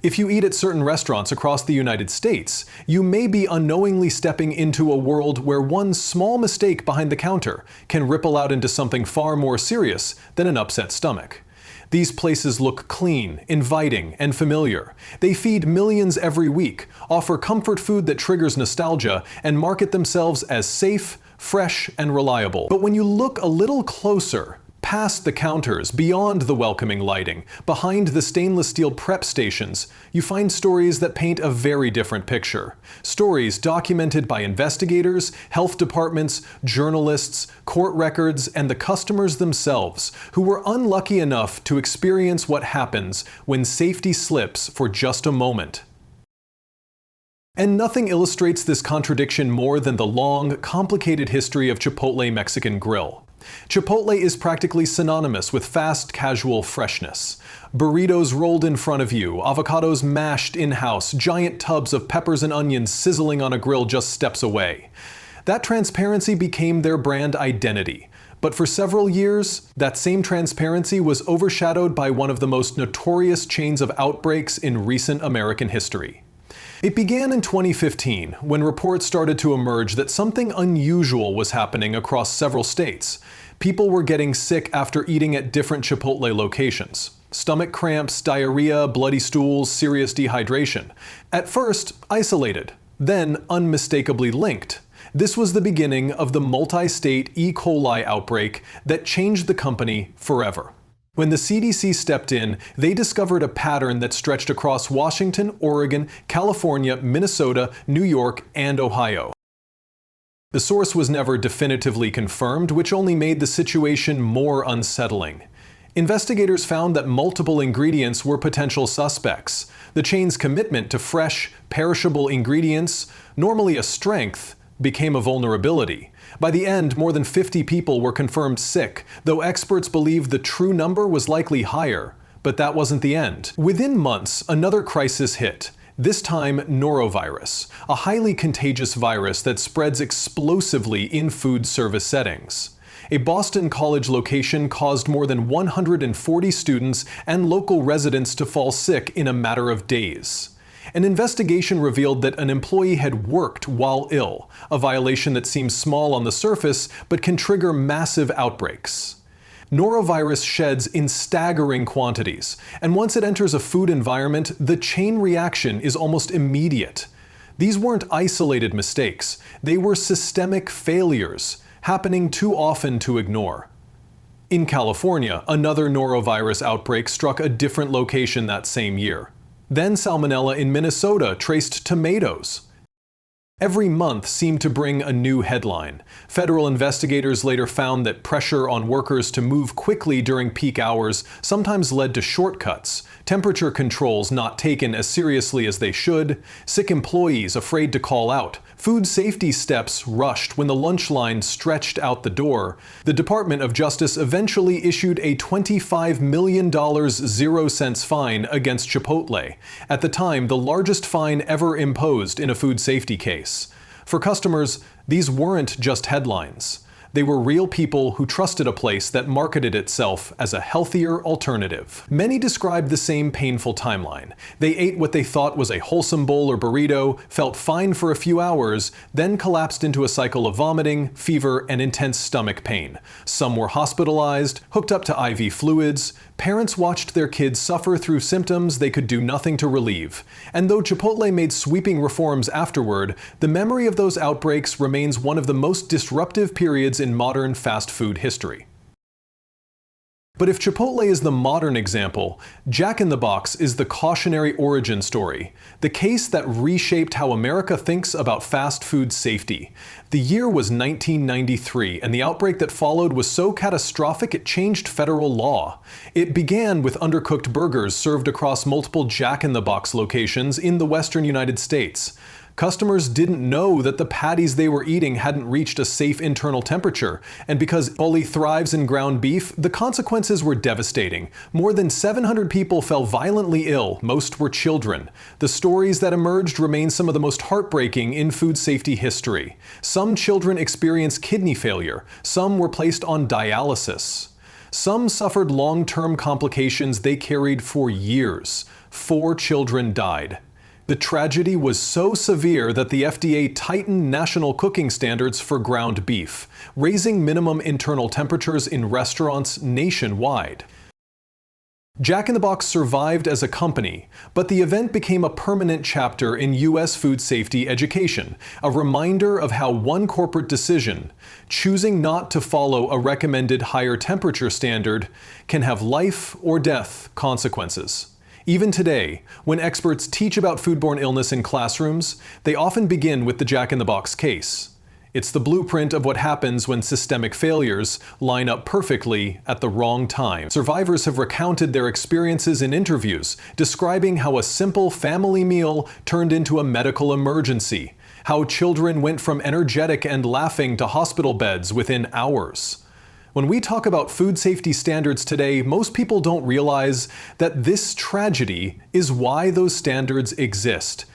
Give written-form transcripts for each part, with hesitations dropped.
If you eat at certain restaurants across the United States, you may be unknowingly stepping into a world where one small mistake behind the counter can ripple out into something far more serious than an upset stomach. These places look clean, inviting, and familiar. They feed millions every week, offer comfort food that triggers nostalgia, and market themselves as safe, fresh, and reliable. But when you look a little closer, past the counters, beyond the welcoming lighting, behind the stainless steel prep stations, you find stories that paint a very different picture. Stories documented by investigators, health departments, journalists, court records, and the customers themselves, who were unlucky enough to experience what happens when safety slips for just a moment. And nothing illustrates this contradiction more than the long, complicated history of Chipotle Mexican Grill. Chipotle is practically synonymous with fast, casual freshness. Burritos rolled in front of you, avocados mashed in-house, giant tubs of peppers and onions sizzling on a grill just steps away. That transparency became their brand identity. But for several years, that same transparency was overshadowed by one of the most notorious chains of outbreaks in recent American history. It began in 2015, when reports started to emerge that something unusual was happening across several states. People were getting sick after eating at different Chipotle locations. Stomach cramps, diarrhea, bloody stools, serious dehydration. At first, isolated, then unmistakably linked. This was the beginning of the multi-state E. coli outbreak that changed the company forever. When the CDC stepped in, they discovered a pattern that stretched across Washington, Oregon, California, Minnesota, New York, and Ohio. The source was never definitively confirmed, which only made the situation more unsettling. Investigators found that multiple ingredients were potential suspects. The chain's commitment to fresh, perishable ingredients, normally a strength, became a vulnerability. By the end, more than 50 people were confirmed sick, though experts believe the true number was likely higher. But that wasn't the end. Within months, another crisis hit. This time, norovirus, a highly contagious virus that spreads explosively in food service settings. A Boston College location caused more than 140 students and local residents to fall sick in a matter of days. An investigation revealed that an employee had worked while ill, a violation that seems small on the surface but can trigger massive outbreaks. Norovirus sheds in staggering quantities, and once it enters a food environment, the chain reaction is almost immediate. These weren't isolated mistakes, they were systemic failures, happening too often to ignore. In California, another norovirus outbreak struck a different location that same year. Then salmonella in Minnesota traced tomatoes. Every month seemed to bring a new headline. Federal investigators later found that pressure on workers to move quickly during peak hours sometimes led to shortcuts, temperature controls not taken as seriously as they should, sick employees afraid to call out, food safety steps rushed when the lunch line stretched out the door. The Department of Justice eventually issued a $25 million 0-cents fine against Chipotle, at the time the largest fine ever imposed in a food safety case. For customers, these weren't just headlines. They were real people who trusted a place that marketed itself as a healthier alternative. Many described the same painful timeline. They ate what they thought was a wholesome bowl or burrito, felt fine for a few hours, then collapsed into a cycle of vomiting, fever, and intense stomach pain. Some were hospitalized, hooked up to IV fluids. Parents watched their kids suffer through symptoms they could do nothing to relieve. And though Chipotle made sweeping reforms afterward, the memory of those outbreaks remains one of the most disruptive periods in modern fast food history. But if Chipotle is the modern example, Jack in the Box is the cautionary origin story, the case that reshaped how America thinks about fast food safety. The year was 1993, and the outbreak that followed was so catastrophic it changed federal law. It began with undercooked burgers served across multiple Jack in the Box locations in the western United States. Customers didn't know that the patties they were eating hadn't reached a safe internal temperature, and because Chipotle thrives in ground beef, the consequences were devastating. More than 700 people fell violently ill, most were children. The stories that emerged remain some of the most heartbreaking in food safety history. Some children experienced kidney failure, some were placed on dialysis. Some suffered long-term complications they carried for years. 4 children died. The tragedy was so severe that the FDA tightened national cooking standards for ground beef, raising minimum internal temperatures in restaurants nationwide. Jack in the Box survived as a company, but the event became a permanent chapter in U.S. food safety education, a reminder of how one corporate decision, choosing not to follow a recommended higher temperature standard, can have life or death consequences. Even today, when experts teach about foodborne illness in classrooms, they often begin with the Jack in the Box case. It's the blueprint of what happens when systemic failures line up perfectly at the wrong time. Survivors have recounted their experiences in interviews, describing how a simple family meal turned into a medical emergency, how children went from energetic and laughing to hospital beds within hours. When we talk about food safety standards today, most people don't realize that this tragedy is why those standards exist.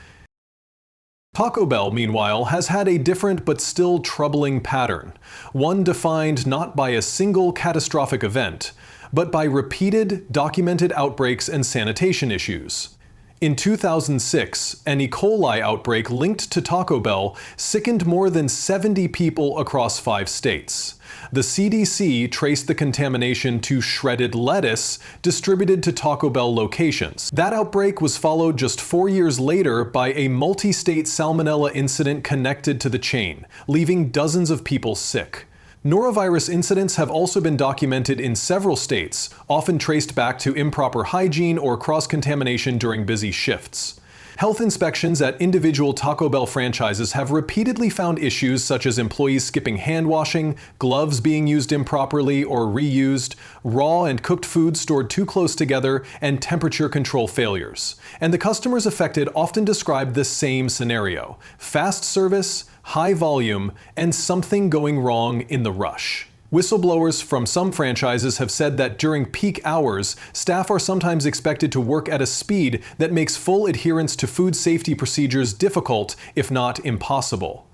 Taco Bell, meanwhile, has had a different but still troubling pattern, one defined not by a single catastrophic event, but by repeated, documented outbreaks and sanitation issues. In 2006, an E. coli outbreak linked to Taco Bell sickened more than 70 people across 5 states. The CDC traced the contamination to shredded lettuce distributed to Taco Bell locations. That outbreak was followed just 4 years later by a multi-state salmonella incident connected to the chain, leaving dozens of people sick. Norovirus incidents have also been documented in several states, often traced back to improper hygiene or cross-contamination during busy shifts. Health inspections at individual Taco Bell franchises have repeatedly found issues such as employees skipping hand washing, gloves being used improperly or reused, raw and cooked food stored too close together, and temperature control failures. And the customers affected often describe the same scenario: fast service, high volume, and something going wrong in the rush. Whistleblowers from some franchises have said that during peak hours, staff are sometimes expected to work at a speed that makes full adherence to food safety procedures difficult, if not impossible.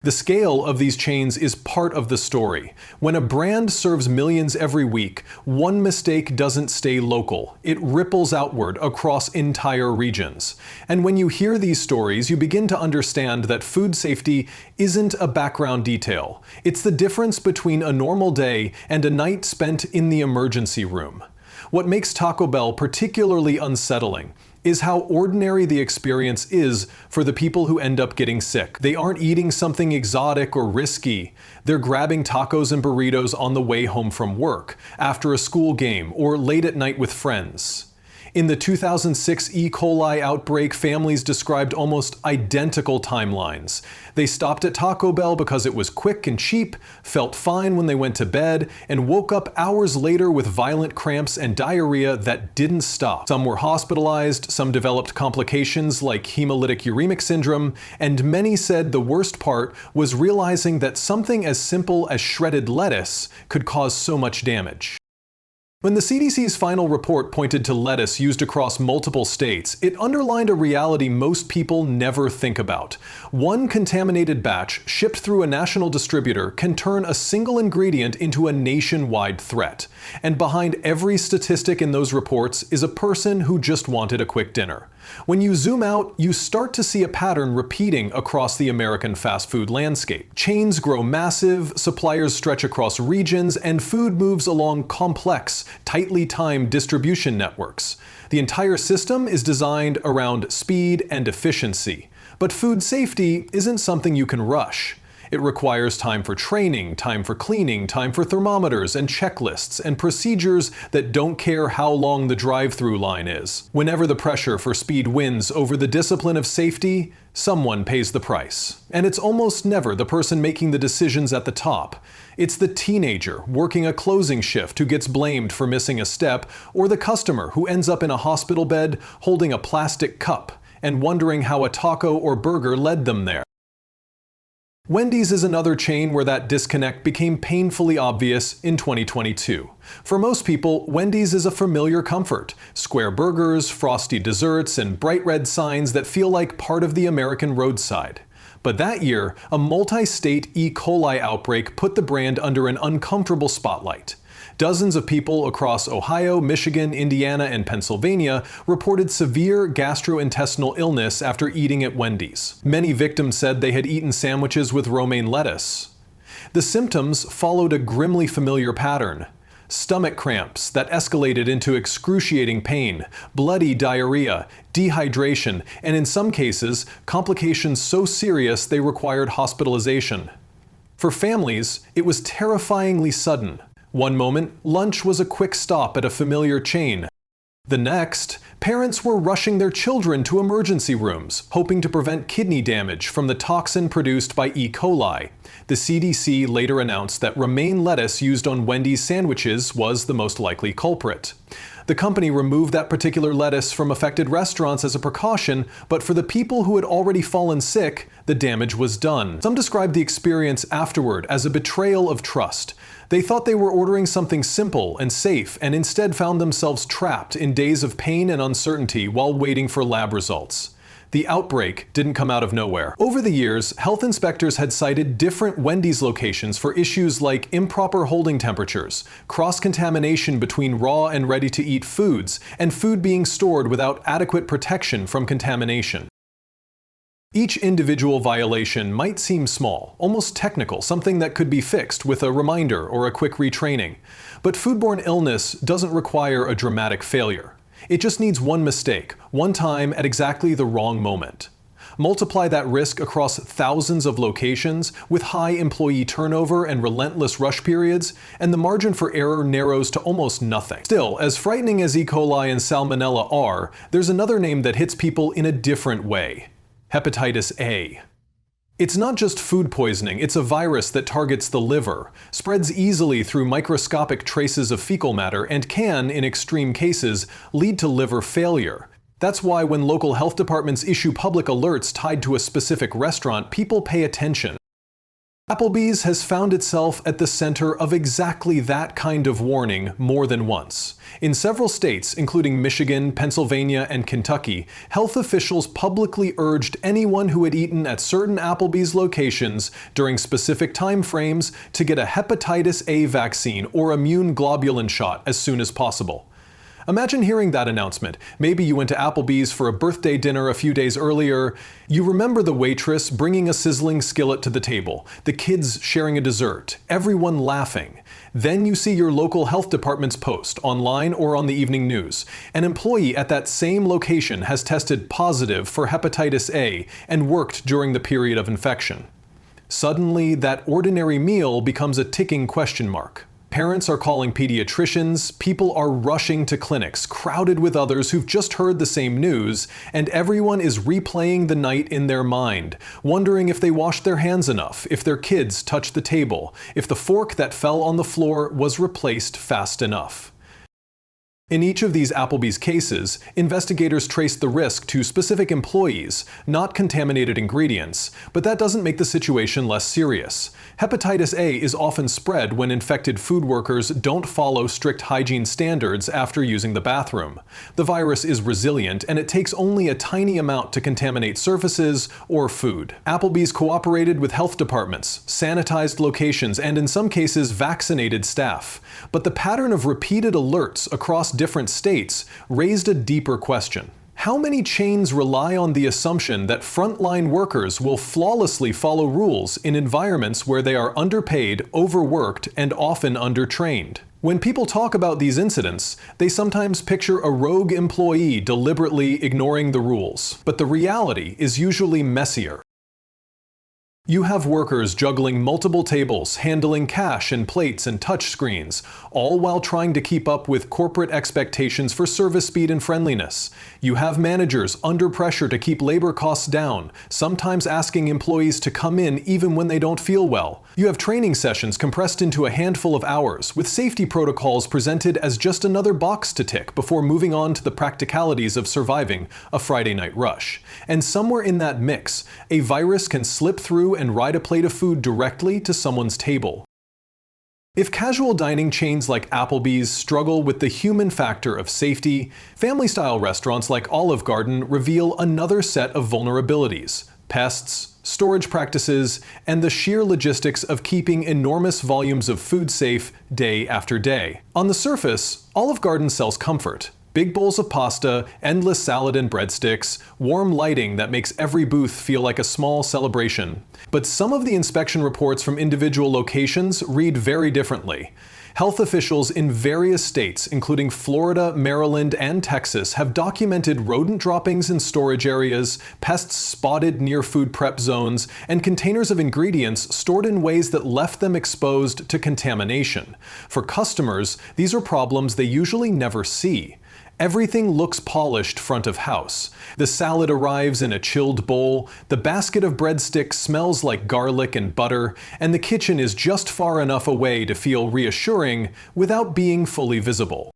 The scale of these chains is part of the story. When a brand serves millions every week, one mistake doesn't stay local. It ripples outward across entire regions. And when you hear these stories, you begin to understand that food safety isn't a background detail. It's the difference between a normal day and a night spent in the emergency room. What makes Taco Bell particularly unsettling is how ordinary the experience is for the people who end up getting sick. They aren't eating something exotic or risky. They're grabbing tacos and burritos on the way home from work, after a school game, or late at night with friends. In the 2006 E. coli outbreak, families described almost identical timelines. They stopped at Taco Bell because it was quick and cheap, felt fine when they went to bed, and woke up hours later with violent cramps and diarrhea that didn't stop. Some were hospitalized, some developed complications like hemolytic uremic syndrome, and many said the worst part was realizing that something as simple as shredded lettuce could cause so much damage. When the CDC's final report pointed to lettuce used across multiple states, it underlined a reality most people never think about. One contaminated batch shipped through a national distributor can turn a single ingredient into a nationwide threat. And behind every statistic in those reports is a person who just wanted a quick dinner. When you zoom out, you start to see a pattern repeating across the American fast food landscape. Chains grow massive, suppliers stretch across regions, and food moves along complex, tightly timed distribution networks. The entire system is designed around speed and efficiency. But food safety isn't something you can rush. It requires time for training, time for cleaning, time for thermometers and checklists, and procedures that don't care how long the drive-through line is. Whenever the pressure for speed wins over the discipline of safety, someone pays the price. And it's almost never the person making the decisions at the top. It's the teenager working a closing shift who gets blamed for missing a step, or the customer who ends up in a hospital bed holding a plastic cup and wondering how a taco or burger led them there. Wendy's is another chain where that disconnect became painfully obvious in 2022. For most people, Wendy's is a familiar comfort: square burgers, frosty desserts, and bright red signs that feel like part of the American roadside. But that year, a multi-state E. coli outbreak put the brand under an uncomfortable spotlight. Dozens of people across Ohio, Michigan, Indiana, and Pennsylvania reported severe gastrointestinal illness after eating at Wendy's. Many victims said they had eaten sandwiches with romaine lettuce. The symptoms followed a grimly familiar pattern. Stomach cramps that escalated into excruciating pain, bloody diarrhea, dehydration, and in some cases, complications so serious they required hospitalization. For families, it was terrifyingly sudden. One moment, lunch was a quick stop at a familiar chain. The next, parents were rushing their children to emergency rooms, hoping to prevent kidney damage from the toxin produced by E. coli. The CDC later announced that romaine lettuce used on Wendy's sandwiches was the most likely culprit. The company removed that particular lettuce from affected restaurants as a precaution, but for the people who had already fallen sick, the damage was done. Some described the experience afterward as a betrayal of trust. They thought they were ordering something simple and safe, and instead found themselves trapped in days of pain and uncertainty while waiting for lab results. The outbreak didn't come out of nowhere. Over the years, health inspectors had cited different Wendy's locations for issues like improper holding temperatures, cross-contamination between raw and ready-to-eat foods, and food being stored without adequate protection from contamination. Each individual violation might seem small, almost technical, something that could be fixed with a reminder or a quick retraining. But foodborne illness doesn't require a dramatic failure. It just needs one mistake, one time at exactly the wrong moment. Multiply that risk across thousands of locations with high employee turnover and relentless rush periods, and the margin for error narrows to almost nothing. Still, as frightening as E. coli and salmonella are, there's another name that hits people in a different way: hepatitis A. It's not just food poisoning, it's a virus that targets the liver, spreads easily through microscopic traces of fecal matter, and can, in extreme cases, lead to liver failure. That's why when local health departments issue public alerts tied to a specific restaurant, people pay attention. Applebee's has found itself at the center of exactly that kind of warning more than once. In several states, including Michigan, Pennsylvania, and Kentucky, health officials publicly urged anyone who had eaten at certain Applebee's locations during specific time frames to get a hepatitis A vaccine or immune globulin shot as soon as possible. Imagine hearing that announcement. Maybe you went to Applebee's for a birthday dinner a few days earlier. You remember the waitress bringing a sizzling skillet to the table, the kids sharing a dessert, everyone laughing. Then you see your local health department's post, online or on the evening news. An employee at that same location has tested positive for hepatitis A and worked during the period of infection. Suddenly, that ordinary meal becomes a ticking question mark. Parents are calling pediatricians, people are rushing to clinics, crowded with others who've just heard the same news, and everyone is replaying the night in their mind, wondering if they washed their hands enough, if their kids touched the table, if the fork that fell on the floor was replaced fast enough. In each of these Applebee's cases, investigators traced the risk to specific employees, not contaminated ingredients, but that doesn't make the situation less serious. Hepatitis A is often spread when infected food workers don't follow strict hygiene standards after using the bathroom. The virus is resilient, and it takes only a tiny amount to contaminate surfaces or food. Applebee's cooperated with health departments, sanitized locations, and in some cases vaccinated staff. But the pattern of repeated alerts across different states raised a deeper question. How many chains rely on the assumption that frontline workers will flawlessly follow rules in environments where they are underpaid, overworked, and often undertrained? When people talk about these incidents, they sometimes picture a rogue employee deliberately ignoring the rules. But the reality is usually messier. You have workers juggling multiple tables, handling cash and plates and touchscreens, all while trying to keep up with corporate expectations for service speed and friendliness. You have managers under pressure to keep labor costs down, sometimes asking employees to come in even when they don't feel well. You have training sessions compressed into a handful of hours, with safety protocols presented as just another box to tick before moving on to the practicalities of surviving a Friday night rush. And somewhere in that mix, a virus can slip through and ride a plate of food directly to someone's table. If casual dining chains like Applebee's struggle with the human factor of safety, family-style restaurants like Olive Garden reveal another set of vulnerabilities: pests, storage practices, and the sheer logistics of keeping enormous volumes of food safe day after day. On the surface, Olive Garden sells comfort. Big bowls of pasta, endless salad and breadsticks, warm lighting that makes every booth feel like a small celebration. But some of the inspection reports from individual locations read very differently. Health officials in various states, including Florida, Maryland, and Texas, have documented rodent droppings in storage areas, pests spotted near food prep zones, and containers of ingredients stored in ways that left them exposed to contamination. For customers, these are problems they usually never see. Everything looks polished front of house. The salad arrives in a chilled bowl, the basket of breadsticks smells like garlic and butter, and the kitchen is just far enough away to feel reassuring without being fully visible.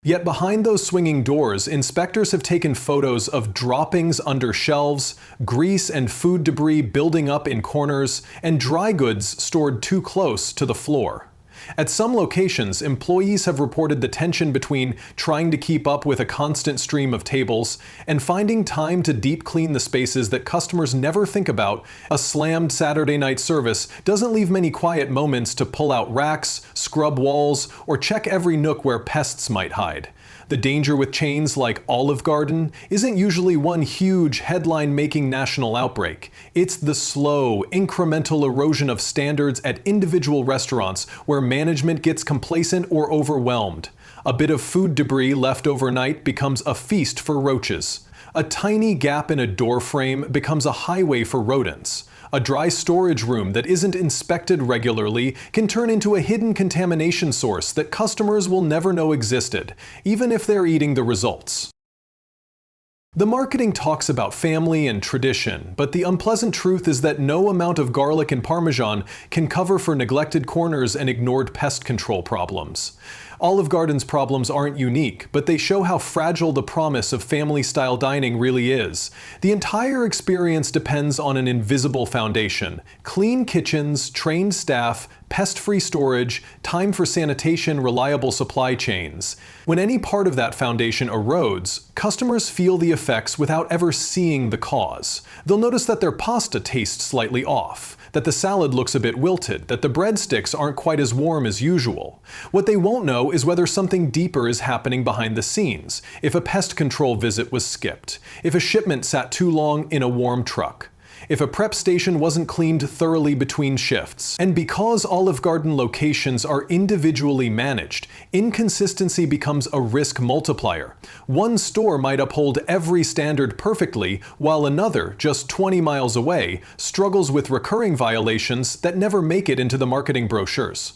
Yet behind those swinging doors, inspectors have taken photos of droppings under shelves, grease and food debris building up in corners, and dry goods stored too close to the floor. At some locations, employees have reported the tension between trying to keep up with a constant stream of tables and finding time to deep clean the spaces that customers never think about. A slammed Saturday night service doesn't leave many quiet moments to pull out racks, scrub walls, or check every nook where pests might hide. The danger with chains like Olive Garden isn't usually one huge headline-making national outbreak. It's the slow, incremental erosion of standards at individual restaurants where management gets complacent or overwhelmed. A bit of food debris left overnight becomes a feast for roaches. A tiny gap in a door frame becomes a highway for rodents. A dry storage room that isn't inspected regularly can turn into a hidden contamination source that customers will never know existed, even if they're eating the results. The marketing talks about family and tradition, but the unpleasant truth is that no amount of garlic and Parmesan can cover for neglected corners and ignored pest control problems. Olive Garden's problems aren't unique, but they show how fragile the promise of family-style dining really is. The entire experience depends on an invisible foundation: clean kitchens, trained staff, pest-free storage, time for sanitation, reliable supply chains. When any part of that foundation erodes, customers feel the effects without ever seeing the cause. They'll notice that their pasta tastes slightly off, that the salad looks a bit wilted, that the breadsticks aren't quite as warm as usual. What they won't know is whether something deeper is happening behind the scenes, if a pest control visit was skipped, if a shipment sat too long in a warm truck, if a prep station wasn't cleaned thoroughly between shifts. And because Olive Garden locations are individually managed, inconsistency becomes a risk multiplier. One store might uphold every standard perfectly, while another, just 20 miles away, struggles with recurring violations that never make it into the marketing brochures.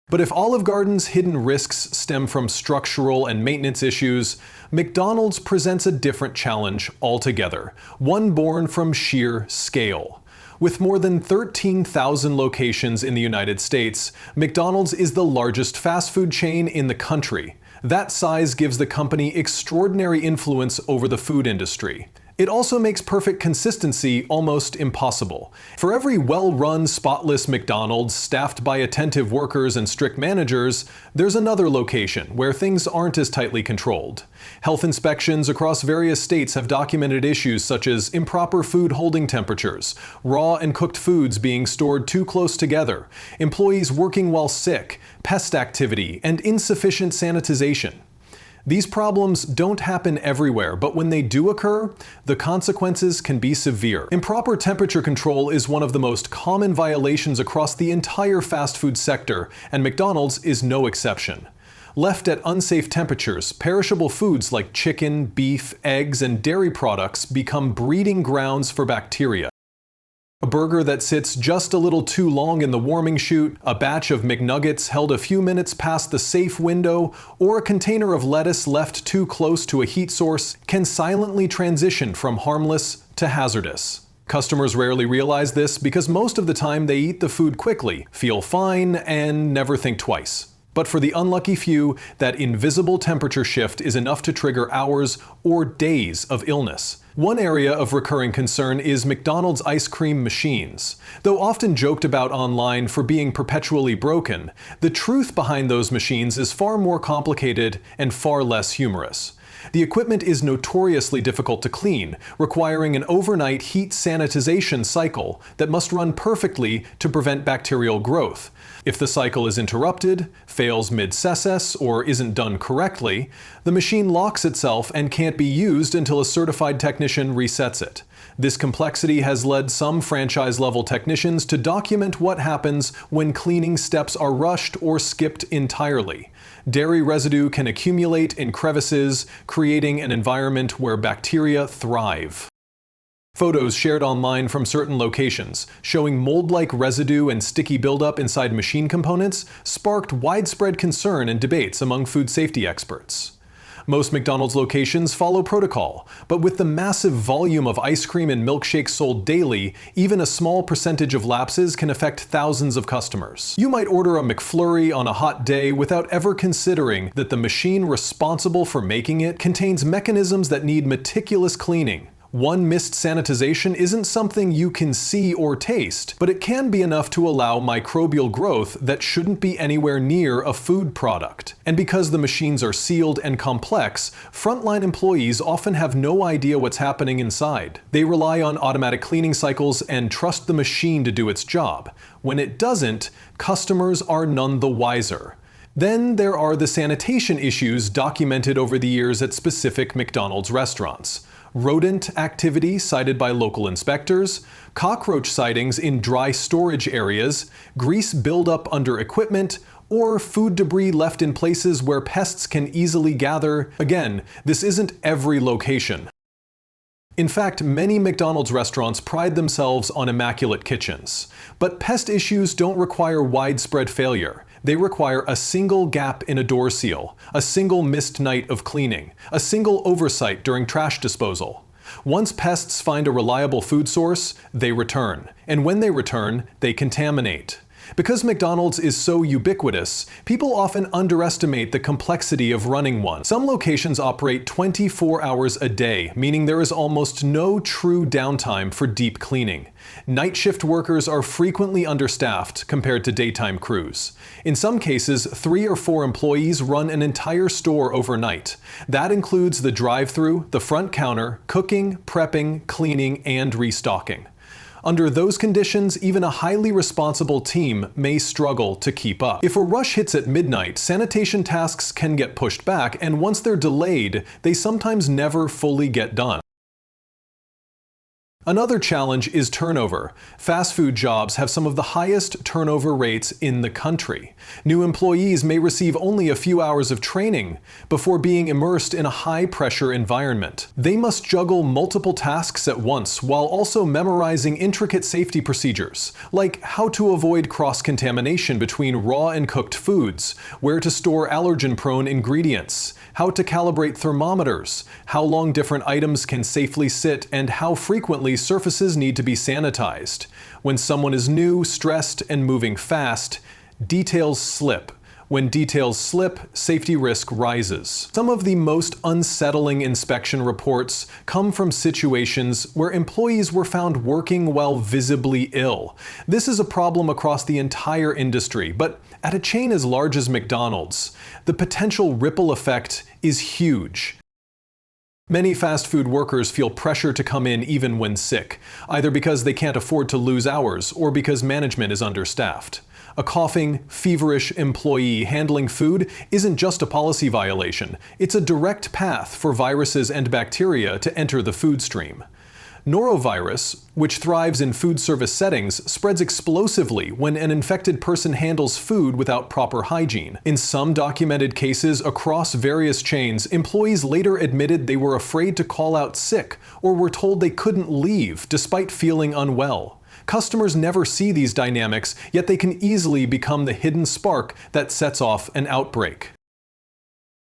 But if Olive Garden's hidden risks stem from structural and maintenance issues, McDonald's presents a different challenge altogether, one born from sheer scale. With more than 13,000 locations in the United States, McDonald's is the largest fast food chain in the country. That size gives the company extraordinary influence over the food industry. It also makes perfect consistency almost impossible. For every well-run, spotless McDonald's staffed by attentive workers and strict managers, there's another location where things aren't as tightly controlled. Health inspections across various states have documented issues such as improper food holding temperatures, raw and cooked foods being stored too close together, employees working while sick, pest activity, and insufficient sanitization. These problems don't happen everywhere, but when they do occur, the consequences can be severe. Improper temperature control is one of the most common violations across the entire fast food sector, and McDonald's is no exception. Left at unsafe temperatures, perishable foods like chicken, beef, eggs, and dairy products become breeding grounds for bacteria. A burger that sits just a little too long in the warming chute, a batch of McNuggets held a few minutes past the safe window, or a container of lettuce left too close to a heat source can silently transition from harmless to hazardous. Customers rarely realize this because most of the time they eat the food quickly, feel fine, and never think twice. But for the unlucky few, that invisible temperature shift is enough to trigger hours or days of illness. One area of recurring concern is McDonald's ice cream machines. Though often joked about online for being perpetually broken, the truth behind those machines is far more complicated and far less humorous. The equipment is notoriously difficult to clean, requiring an overnight heat sanitization cycle that must run perfectly to prevent bacterial growth. If the cycle is interrupted, fails mid-cess, or isn't done correctly, the machine locks itself and can't be used until a certified technician resets it. This complexity has led some franchise-level technicians to document what happens when cleaning steps are rushed or skipped entirely. Dairy residue can accumulate in crevices, creating an environment where bacteria thrive. Photos shared online from certain locations, showing mold-like residue and sticky buildup inside machine components, sparked widespread concern and debates among food safety experts. Most McDonald's locations follow protocol, but with the massive volume of ice cream and milkshakes sold daily, even a small percentage of lapses can affect thousands of customers. You might order a McFlurry on a hot day without ever considering that the machine responsible for making it contains mechanisms that need meticulous cleaning. One missed sanitization isn't something you can see or taste, but it can be enough to allow microbial growth that shouldn't be anywhere near a food product. And because the machines are sealed and complex, frontline employees often have no idea what's happening inside. They rely on automatic cleaning cycles and trust the machine to do its job. When it doesn't, customers are none the wiser. Then there are the sanitation issues documented over the years at specific McDonald's restaurants. Rodent activity cited by local inspectors, cockroach sightings in dry storage areas, grease buildup under equipment, or food debris left in places where pests can easily gather. Again, this isn't every location. In fact, many McDonald's restaurants pride themselves on immaculate kitchens. But pest issues don't require widespread failure. They require a single gap in a door seal, a single missed night of cleaning, a single oversight during trash disposal. Once pests find a reliable food source, they return. And when they return, they contaminate. Because McDonald's is so ubiquitous, people often underestimate the complexity of running one. Some locations operate 24 hours a day, meaning there is almost no true downtime for deep cleaning. Night shift workers are frequently understaffed compared to daytime crews. In some cases, 3 or 4 employees run an entire store overnight. That includes the drive-thru, the front counter, cooking, prepping, cleaning, and restocking. Under those conditions, even a highly responsible team may struggle to keep up. If a rush hits at midnight, sanitation tasks can get pushed back, and once they're delayed, they sometimes never fully get done. Another challenge is turnover. Fast food jobs have some of the highest turnover rates in the country. New employees may receive only a few hours of training before being immersed in a high-pressure environment. They must juggle multiple tasks at once while also memorizing intricate safety procedures, like how to avoid cross-contamination between raw and cooked foods, where to store allergen-prone ingredients, how to calibrate thermometers, how long different items can safely sit, and how frequently surfaces need to be sanitized. When someone is new, stressed, and moving fast, details slip. When details slip, safety risk rises. Some of the most unsettling inspection reports come from situations where employees were found working while visibly ill. This is a problem across the entire industry, but at a chain as large as McDonald's, the potential ripple effect is huge. Many fast food workers feel pressure to come in even when sick, either because they can't afford to lose hours or because management is understaffed. A coughing, feverish employee handling food isn't just a policy violation, it's a direct path for viruses and bacteria to enter the food stream. Norovirus, which thrives in food service settings, spreads explosively when an infected person handles food without proper hygiene. In some documented cases across various chains, employees later admitted they were afraid to call out sick or were told they couldn't leave despite feeling unwell. Customers never see these dynamics, yet they can easily become the hidden spark that sets off an outbreak.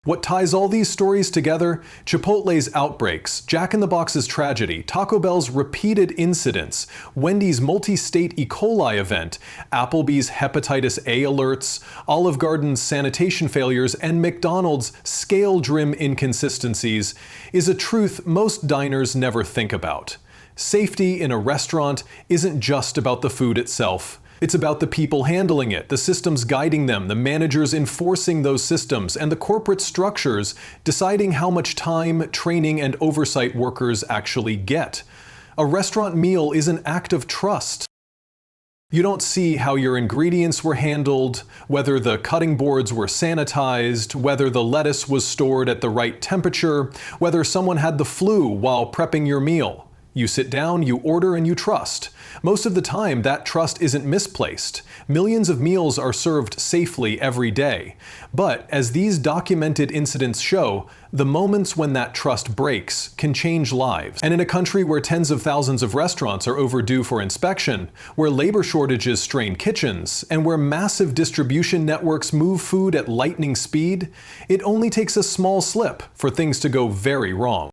What ties all these stories together? Chipotle's outbreaks, Jack in the Box's tragedy, Taco Bell's repeated incidents, Wendy's multi-state E. coli event, Applebee's hepatitis A alerts, Olive Garden's sanitation failures, and McDonald's scale-drim inconsistencies is a truth most diners never think about. Safety in a restaurant isn't just about the food itself. It's about the people handling it, the systems guiding them, the managers enforcing those systems, and the corporate structures deciding how much time, training, and oversight workers actually get. A restaurant meal is an act of trust. You don't see how your ingredients were handled, whether the cutting boards were sanitized, whether the lettuce was stored at the right temperature, whether someone had the flu while prepping your meal. You sit down, you order, and you trust. Most of the time, that trust isn't misplaced. Millions of meals are served safely every day. But as these documented incidents show, the moments when that trust breaks can change lives. And in a country where tens of thousands of restaurants are overdue for inspection, where labor shortages strain kitchens, and where massive distribution networks move food at lightning speed, it only takes a small slip for things to go very wrong.